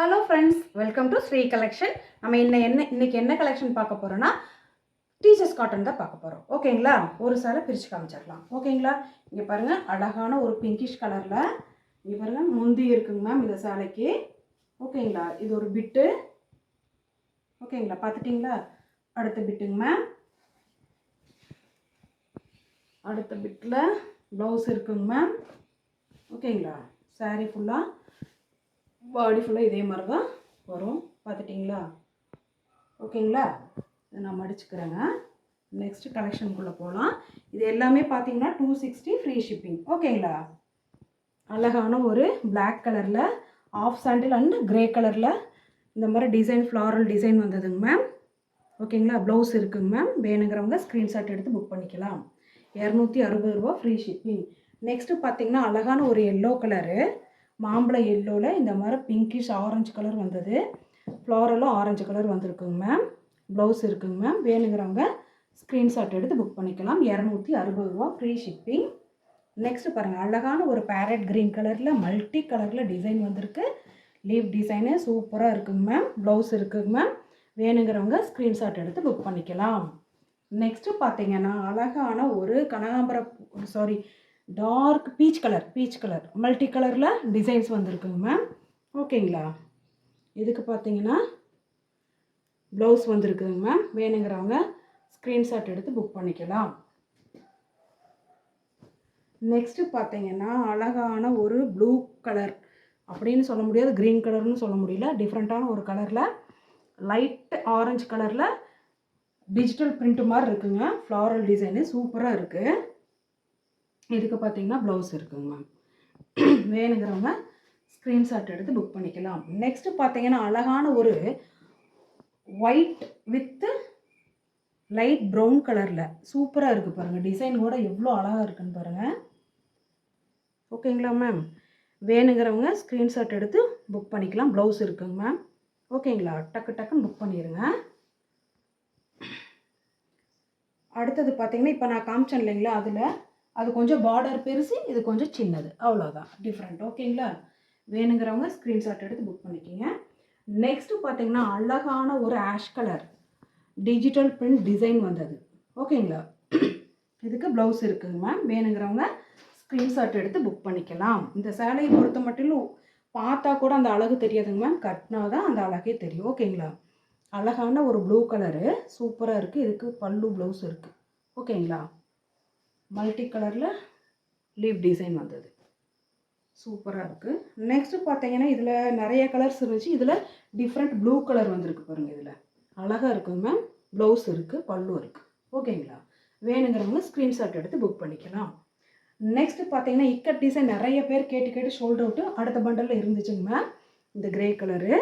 Hello friends, welcome to Sri collection. நம்ம இன்னைக்கு என்ன கலெக்ஷன் பார்க்க போகிறோன்னா டீச்சர்ஸ் காட்டன் தான் பார்க்க போகிறோம். ஓகேங்களா? ஒரு சேலை பிரித்து காமிச்சிடலாம். ஓகேங்களா? இங்கே பாருங்கள், அழகான ஒரு பிங்கிஷ் கலரில் இங்கே பாருங்கள் முந்தி இருக்குங்க மேம் இந்த சேலைக்கு. ஓகேங்களா? இது ஒரு பிட்டு. ஓகேங்களா? பார்த்துட்டிங்களா? அடுத்த பிட்டுங்க மேம். அடுத்த பிட்டில் ப்ளவுஸ் இருக்குங்க மேம். ஓகேங்களா? சாரீ ஃபுல்லாக பாடி ஃபுல்லாக இதே மாதிரி தான் வரும். பார்த்துட்டிங்களா? ஓகேங்களா? இதை நான் மடிச்சுக்கிறேங்க. நெக்ஸ்ட்டு கலெக்ஷனுக்குள்ளே போகலாம். இது எல்லாமே பார்த்தீங்கன்னா 260 ஃப்ரீ ஷிப்பிங். ஓகேங்களா? அழகான ஒரு பிளாக் கலரில் ஆஃப் சாண்டில் அண்ட் க்ரே கலரில் இந்த மாதிரி டிசைன் ஃப்ளாரல் டிசைன் வந்ததுங்க மேம். ஓகேங்களா? ப்ளவுஸ் இருக்குங்க மேம். வேணுங்கிறவங்க ஸ்க்ரீன்ஷாட் எடுத்து புக் பண்ணிக்கலாம். 260 ரூபா ஃப்ரீ ஷிப்பிங். நெக்ஸ்ட்டு பார்த்தீங்கன்னா அழகான ஒரு எல்லோ கலரு, மாம்பழ எல்லோவில் இந்த மாதிரி பிங்கிஷ் ஆரஞ்சு கலர் வந்தது. ஃப்ளாரலும் ஆரஞ்சு கலர் வந்திருக்குங்க மேம். ப்ளவுஸ் இருக்குங்க மேம். வேணுங்கிறவங்க ஸ்க்ரீன்ஷாட் எடுத்து புக் பண்ணிக்கலாம். 260 ரூபா ஃப்ரீ ஷிப்பிங். நெக்ஸ்ட்டு பாருங்கள், அழகான ஒரு பேரட் க்ரீன் கலரில் மல்டி கலரில் டிசைன் வந்திருக்கு. லீவ் டிசைனு சூப்பராக இருக்குங்க மேம். ப்ளவுஸ் இருக்குங்க மேம். வேணுங்கிறவங்க ஸ்க்ரீன்ஷாட் எடுத்து புக் பண்ணிக்கலாம். நெக்ஸ்ட்டு பார்த்தீங்கன்னா அழகான ஒரு டார்க் பீச் கலர் மல்டி கலரில் டிசைன்ஸ் வந்திருக்குங்க மேம். ஓகேங்களா? இதுக்கு பார்த்தீங்கன்னா ப்ளவுஸ் வந்திருக்குங்க மேம். வேணுங்கிறவங்க ஸ்க்ரீன்ஷாட் எடுத்து புக் பண்ணிக்கலாம். நெக்ஸ்ட்டு பார்த்தீங்கன்னா அழகான ஒரு ப்ளூ கலர் அப்படின்னு சொல்ல முடியாது, க்ரீன் கலர்னு சொல்ல முடியல, டிஃப்ரெண்ட்டான ஒரு கலரில் லைட் ஆரஞ்சு கலரில் டிஜிட்டல் பிரிண்ட் மாதிரி இருக்குங்க. ஃப்ளாரல் டிசைனு சூப்பராக இருக்குது. இதுக்கு பார்த்தீங்கன்னா ப்ளவுஸ் இருக்குங்க மேம். வேணுங்கிறவங்க ஸ்க்ரீன்ஷாட் எடுத்து புக் பண்ணிக்கலாம். நெக்ஸ்ட்டு பார்த்தீங்கன்னா அழகான ஒரு ஒயிட் வித்து லைட் ப்ரௌன் கலரில் சூப்பராக இருக்குது பாருங்கள். டிசைன் கூட எவ்வளோ அழகாக இருக்குன்னு பாருங்கள். ஓகேங்களா மேம்? வேணுங்கிறவங்க ஸ்க்ரீன்ஷாட் எடுத்து புக் பண்ணிக்கலாம். ப்ளவுஸ் இருக்குங்க மேம். ஓகேங்களா? டக்குன்னு புக் பண்ணிடுங்க. அடுத்தது பார்த்தீங்கன்னா இப்போ நான் காமிச்சேன் இல்லைங்களா, அது கொஞ்சம் பார்டர் பெருசு, இது கொஞ்சம் சின்னது, அவ்வளோதான் டிஃப்ரெண்ட். ஓகேங்களா? வேணுங்கிறவங்க ஸ்க்ரீன்ஷாட் எடுத்து புக் பண்ணிக்கிங்க. நெக்ஸ்ட்டு பார்த்தீங்கன்னா அழகான ஒரு ash colour digital print design வந்தது. ஓகேங்களா? இதுக்கு ப்ளவுஸ் இருக்குங்க மேம். வேணுங்கிறவங்க ஸ்க்ரீன்ஷாட் எடுத்து புக் பண்ணிக்கலாம். இந்த சேலையை பொறுத்த மட்டும் பார்த்தா கூட அந்த அழகு தெரியாதுங்க மேம், கட்டினா தான் அந்த அழகே தெரியும். ஓகேங்களா? அழகான ஒரு ப்ளூ கலரு சூப்பராக இருக்குது. இதுக்கு பல்லு ப்ளவுஸ் இருக்குது. ஓகேங்களா? மல்டி கலரில் லீவ் டிசைன் வந்தது, சூப்பராக இருக்குது. நெக்ஸ்ட்டு பார்த்தீங்கன்னா இதில் நிறைய கலர்ஸ் இருந்துச்சு. இதில் டிஃப்ரெண்ட் ப்ளூ கலர் வந்திருக்கு பாருங்கள். இதில் அழகாக இருக்குங்க மேம். ப்ளவுஸ் இருக்குது, பல்லு இருக்குது. ஓகேங்களா? வேணுங்கிறவங்க ஸ்க்ரீன்ஷாட் எடுத்து புக் பண்ணிக்கலாம். நெக்ஸ்ட்டு பார்த்தீங்கன்னா இக்கட் டிசைன் நிறைய பேர் கேட்டு ஷோல்டர் அவுட்டு அடுத்த பண்டலில் இருந்துச்சுங்க மேம். இந்த grey colour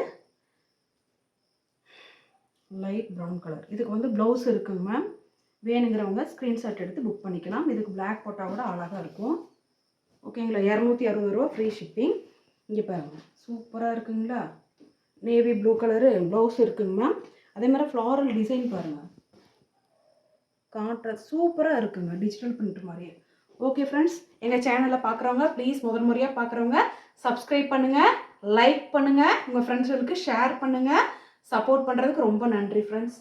light brown colour, இதுக்கு வந்து ப்ளவுஸ் இருக்குங்க மேம். வேணுங்கிறவங்க ஸ்க்ரீன்ஷாட் எடுத்து புக் பண்ணிக்கலாம். இதுக்கு பிளாக் போட்டால் கூட அழகாக இருக்கும். ஓகேங்களா? 260 ரூபா ஃப்ரீ ஷிப்பிங். இங்கே பாருங்கள், சூப்பராக இருக்குங்களா? நேவி ப்ளூ கலரு ப்ளவுஸ் இருக்குங்க மேம். அதே மாதிரி ஃப்ளாரல் டிசைன் பாருங்கள், கான்ட்ராஸ்ட் சூப்பராக இருக்குங்க, டிஜிட்டல் பிரிண்ட் மாதிரியே. ஓகே ஃப்ரெண்ட்ஸ், எங்கள் சேனலை பார்க்குறவங்க ப்ளீஸ் முதல் முறையாக பார்க்குறவங்க சப்ஸ்கிரைப் பண்ணுங்கள், லைக் பண்ணுங்கள், உங்கள் ஃப்ரெண்ட்ஸுகளுக்கு ஷேர் பண்ணுங்கள். சப்போர்ட் பண்ணுறதுக்கு ரொம்ப நன்றி ஃப்ரெண்ட்ஸ்.